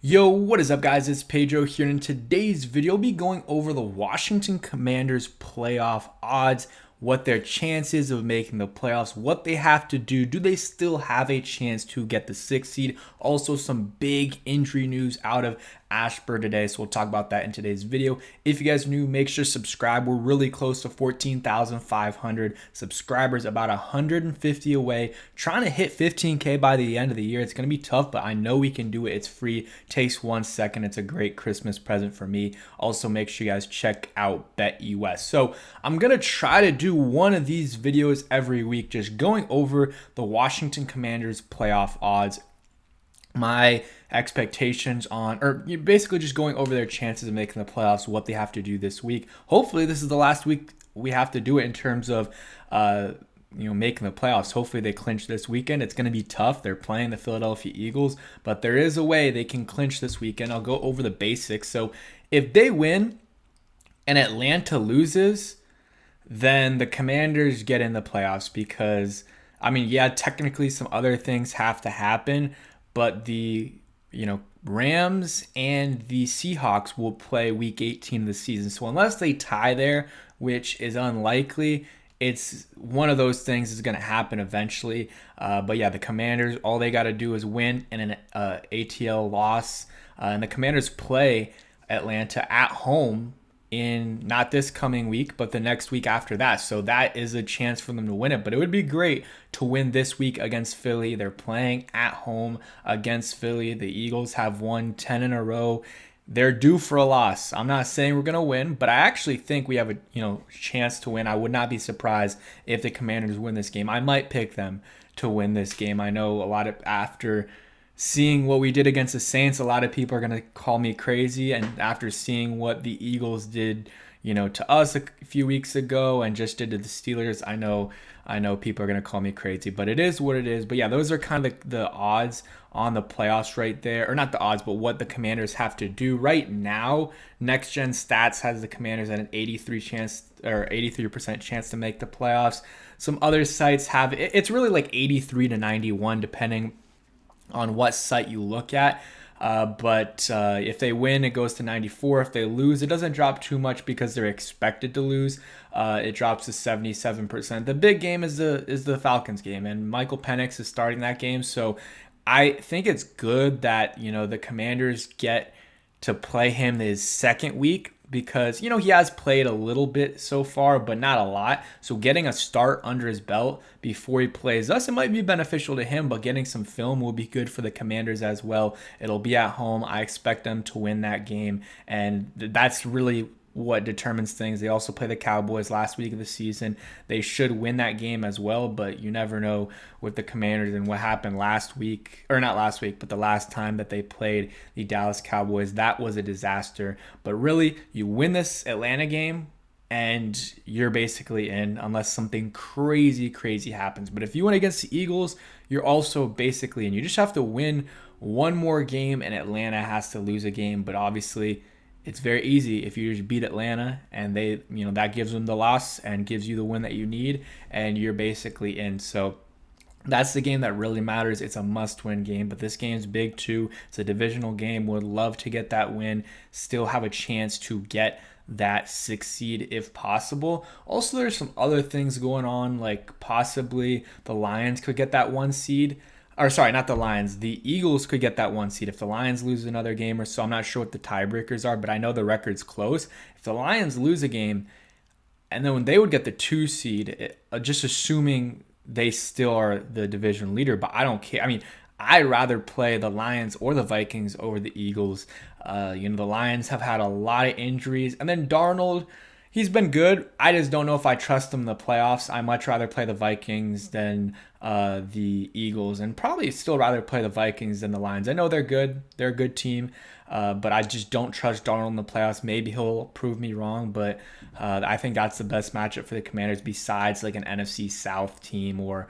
Yo, what is up guys? It's Pedro here, and in today's video I'll be going over the Washington Commanders playoff odds, what their chances of making the playoffs, what they have to do they still have a chance to get the 6th seed, also some big injury news out of Ashburn today, so we'll talk about that in today's video. If you guys are new, make sure to subscribe. We're really close to 14,500 subscribers, about 150 away, trying to hit 15K by the end of the year. It's going to be tough, but I know we can do it. It's free, takes 1 second. It's a great Christmas present for me. Also, make sure you guys check out BetUS. So I'm going to try to do one of these videos every week, just going over the Washington Commanders playoff odds, my expectations on, or basically just going over their chances of making the playoffs, what they have to do this week. Hopefully this is the last week we have to do it in terms of making the playoffs. Hopefully they clinch this weekend. It's going to be tough. They're playing the Philadelphia Eagles, but there is a way they can clinch this weekend. I'll go over the basics. So if they win and Atlanta loses, then the Commanders get in the playoffs because, I mean, yeah, technically some other things have to happen, but the Rams and the Seahawks will play week 18 of the season. So unless they tie there, which is unlikely, it's one of those things is going to happen eventually. But yeah, the Commanders, all they got to do is win and an ATL loss. And the Commanders play Atlanta at home in not this coming week, but the next week after that. So that is a chance for them to win it. But it would be great to win this week against Philly. They're playing at home against Philly. The Eagles have won 10 in a row. They're due for a loss. I'm not saying we're going to win, but I actually think we have a chance to win. I would not be surprised if the Commanders win this game. I might pick them to win this game. I know a lot of after seeing what we did against the Saints, a lot of people are going to call me crazy. And after seeing what the Eagles did, to us a few weeks ago and just did to the Steelers, I know people are going to call me crazy, but it is what it is. But yeah, those are kind of the odds on the playoffs right there. Or not the odds, but what the Commanders have to do right now. Next Gen Stats has the Commanders at an 83% chance to make the playoffs. Some other sites have it's really like 83 to 91 depending on what site you look at. But if they win, it goes to 94. If they lose, it doesn't drop too much because they're expected to lose. It drops to 77%. The big game is the Falcons game, and Michael Penix is starting that game. So I think it's good that the Commanders get to play him his second week because he has played a little bit so far, but not a lot. So getting a start under his belt before he plays us, it might be beneficial to him, but getting some film will be good for the Commanders as well. It'll be at home. I expect them to win that game, and that's really what determines things. They also play the Cowboys last week of the season. They should win that game as well, but you never know with the Commanders and what happened last week, or not last week, but the last time that they played the Dallas Cowboys. That was a disaster. But really, you win this Atlanta game and you're basically in unless something crazy happens. But if you win against the Eagles, you're also basically in. You just have to win one more game and Atlanta has to lose a game, but obviously it's very easy if you just beat Atlanta and they, that gives them the loss and gives you the win that you need, and you're basically in. So that's the game that really matters. It's a must-win game, but this game's big too. It's a divisional game. Would love to get that win, still have a chance to get that 6th seed if possible. Also, there's some other things going on, like possibly the Lions could get that 1 seed. Or sorry, not the Lions. The Eagles could get that 1 seed if the Lions lose another game or so. I'm not sure what the tiebreakers are, but I know the record's close. If the Lions lose a game, and then when they would get the 2 seed, just assuming they still are the division leader, but I don't care. I mean, I'd rather play the Lions or the Vikings over the Eagles. The Lions have had a lot of injuries, and then Darnold, he's been good. I just don't know if I trust him in the playoffs. I much rather play the Vikings than the Eagles, and probably still rather play the Vikings than the Lions. I know they're good. They're a good team, but I just don't trust Darnold in the playoffs. Maybe he'll prove me wrong, but I think that's the best matchup for the Commanders besides like an NFC South team or,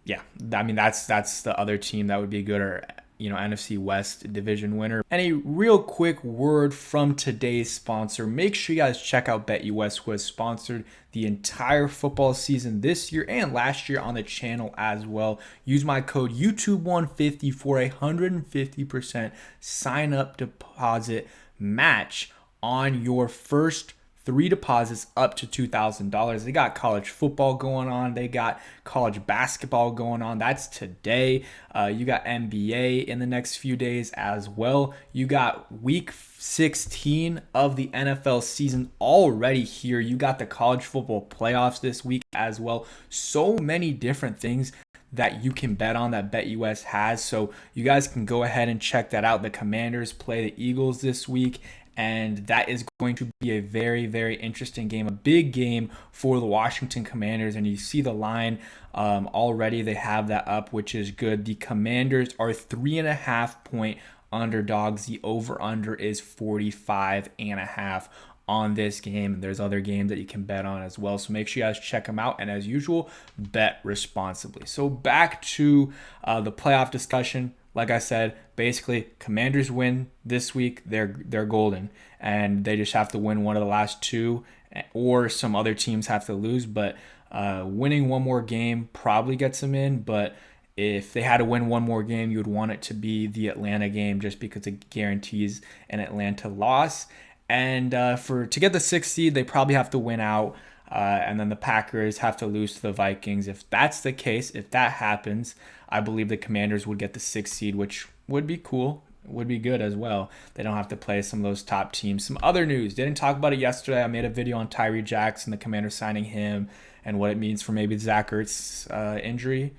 yeah, I mean, that's the other team that would be good, or NFC West division winner. And a real quick word from today's sponsor. Make sure you guys check out BetUS, who has sponsored the entire football season this year and last year on the channel as well. Use my code YouTube150 for a 150% sign up deposit match on your first 3 deposits up to $2,000. They got college football going on. They got college basketball going on. That's today. You got NBA in the next few days as well. You got week 16 of the NFL season already here. You got the college football playoffs this week as well. So many different things that you can bet on that BetUS has. So you guys can go ahead and check that out. The Commanders play the Eagles this week, and that is going to be a very, very interesting game, a big game for the Washington Commanders. And you see the line already, they have that up, which is good. The Commanders are 3.5-point underdogs. The over-under is 45.5 on this game. There's other games that you can bet on as well, so make sure you guys check them out, and as usual, bet responsibly. So back to the playoff discussion. Like I said, basically, Commanders win this week, they're golden, and they just have to win one of the last two, or some other teams have to lose. But winning one more game probably gets them in. But if they had to win one more game, you would want it to be the Atlanta game, just because it guarantees an Atlanta loss. And to get the 6th seed, they probably have to win out. And then the Packers have to lose to the Vikings. If that's the case, if that happens, I believe the Commanders would get the 6th seed, which would be cool. It would be good as well. They don't have to play some of those top teams. Some other news. Didn't talk about it yesterday. I made a video on Tyree Jackson, the Commanders signing him, and what it means for maybe Zach Ertz's injury,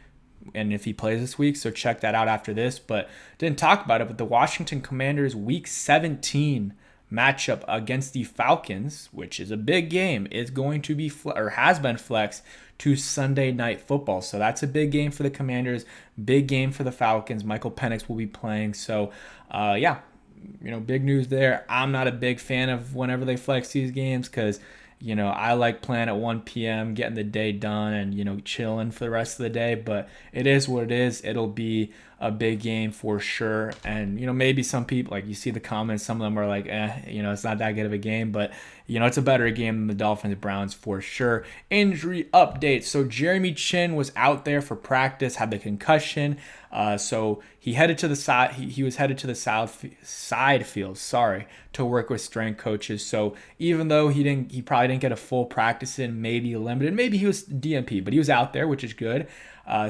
and if he plays this week. So check that out after this. But didn't talk about it. But the Washington Commanders Week 17 matchup against the Falcons, which is a big game, is going to be or has been flexed to Sunday Night Football. So that's a big game for the Commanders, big game for the Falcons. Michael Penix will be playing. So big news there. I'm not a big fan of whenever they flex these games, because I like playing at 1 p.m., getting the day done, and chilling for the rest of the day. But it is what it is. It'll be a big game for sure. And maybe some people, like, you see the comments, some of them are like, it's not that good of a game. But it's a better game than the Dolphins-Browns for sure. Injury update. So Jeremy Chin was out there for practice, had the concussion. So he headed to the side. He was headed to the side field, to work with strength coaches. So even though he probably didn't get a full practice in, maybe limited, maybe he was DNP, but he was out there, which is good.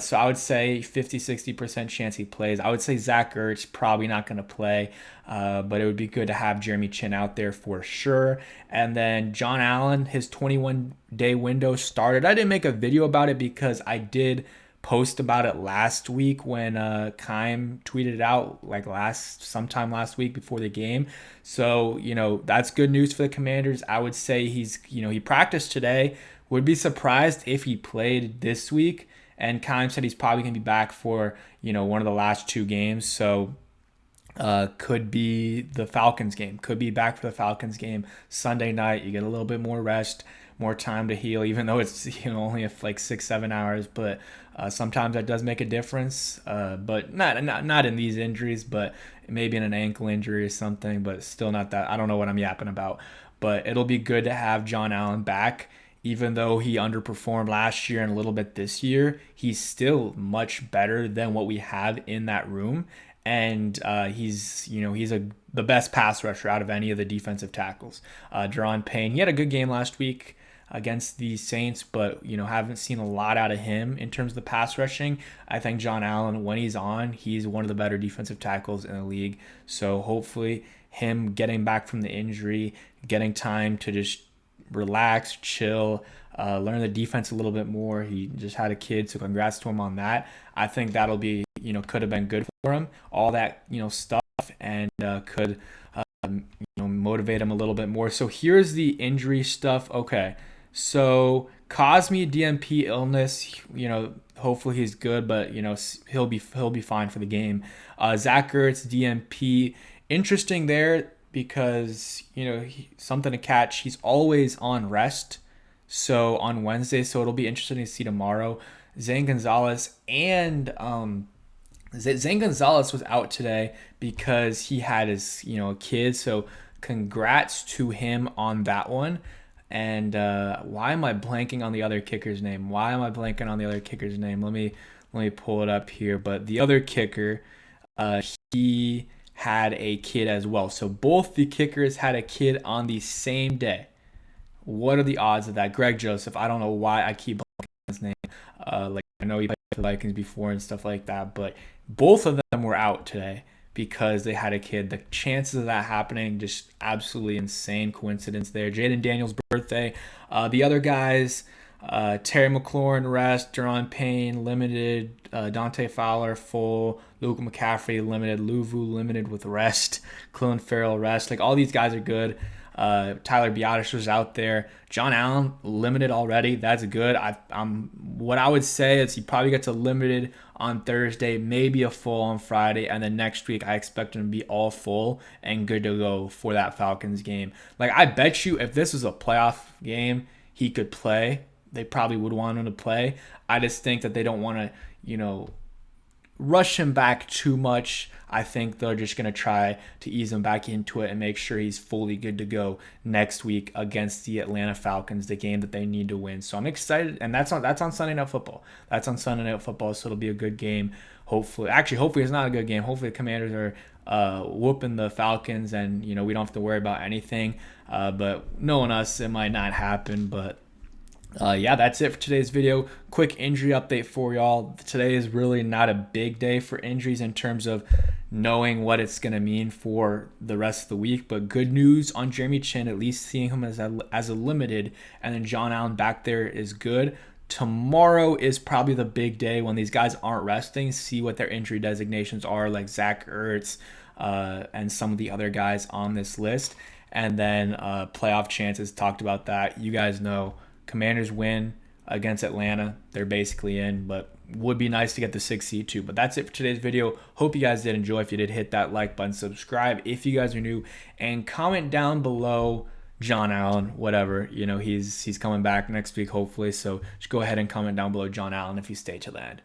So I would say 50-60% chance he plays. I would say Zach Ertz probably not going to play, but it would be good to have Jeremy Chin out there for sure. And then John Allen, his 21-day window started. I didn't make a video about it because I did post about it last week when Keim tweeted it out, like sometime last week before the game. So that's good news for the Commanders. I would say he practiced today. Would be surprised if he played this week. And Keim said he's probably going to be back for one of the last 2 games. So could be the Falcons game. Could be back for the Falcons game Sunday night. You get a little bit more rest, more time to heal, even though it's only like 6-7 hours. But sometimes that does make a difference. But not in these injuries, but maybe in an ankle injury or something. But still not that. I don't know what I'm yapping about. But it'll be good to have John Allen back. Even though he underperformed last year and a little bit this year, he's still much better than what we have in that room. And he's the best pass rusher out of any of the defensive tackles. Deron Payne, he had a good game last week against the Saints, but haven't seen a lot out of him in terms of the pass rushing. I think John Allen, when he's on, he's one of the better defensive tackles in the league. So hopefully him getting back from the injury, getting time to just relax, chill, learn the defense a little bit more. He just had a kid, so congrats to him on that. I think that'll be, could have been good for him, all that, stuff, and could, motivate him a little bit more. So here's the injury stuff. Okay, so Cosme DNP illness, hopefully he's good, but he'll be fine for the game. Zach Ertz DNP, interesting there, because something to catch. He's always on rest, so on Wednesday. So it'll be interesting to see tomorrow. Zane Gonzalez and Zane Gonzalez was out today because he had his kid. So congrats to him on that one. And why am I blanking on the other kicker's name? Why am I blanking on the other kicker's name? Let me pull it up here. But the other kicker, he had a kid as well. So both the kickers had a kid on the same day. What are the odds of that? Greg Joseph. I don't know why I keep blanking on his name. Like I know he played for the Vikings before and stuff like that, but both of them were out today because they had a kid. The chances of that happening, just absolutely insane coincidence there. Jaden Daniels' birthday. The other guys, Terry McLaurin, rest. Deron Payne, limited. Dante Fowler, full. Luke McCaffrey, limited. Luvu, limited with rest. Clelin Ferrell, rest. Like, all these guys are good. Tyler Biotis was out there. John Allen limited already. That's good. What I would say is he probably gets a limited on Thursday, maybe a full on Friday, and then next week I expect him to be all full and good to go for that Falcons game. Like, I bet you if this was a playoff game, he could play. They probably would want him to play. I just think that they don't want to, rush him back too much. I think they're just going to try to ease him back into it and make sure he's fully good to go next week against the Atlanta Falcons, the game that they need to win. So I'm excited, and that's on Sunday Night Football. That's on Sunday Night Football, so it'll be a good game. Hopefully it's not a good game. Hopefully the Commanders are whooping the Falcons, and we don't have to worry about anything. But knowing us, it might not happen, but yeah, that's it for today's video. Quick injury update for y'all. Today is really not a big day for injuries in terms of knowing what it's going to mean for the rest of the week. But good news on Jeremy Chin, at least seeing him as a limited. And then John Allen back there is good. Tomorrow is probably the big day when these guys aren't resting. See what their injury designations are, like Zach Ertz and some of the other guys on this list. And then playoff chances, talked about that. You guys know. Commanders win against Atlanta. They're basically in, but would be nice to get the 6th seed too. But that's it for today's video. Hope you guys did enjoy. If you did, hit that like button, subscribe if you guys are new, and comment down below John Allen, whatever. He's coming back next week, hopefully. So just go ahead and comment down below John Allen if you stay to the end.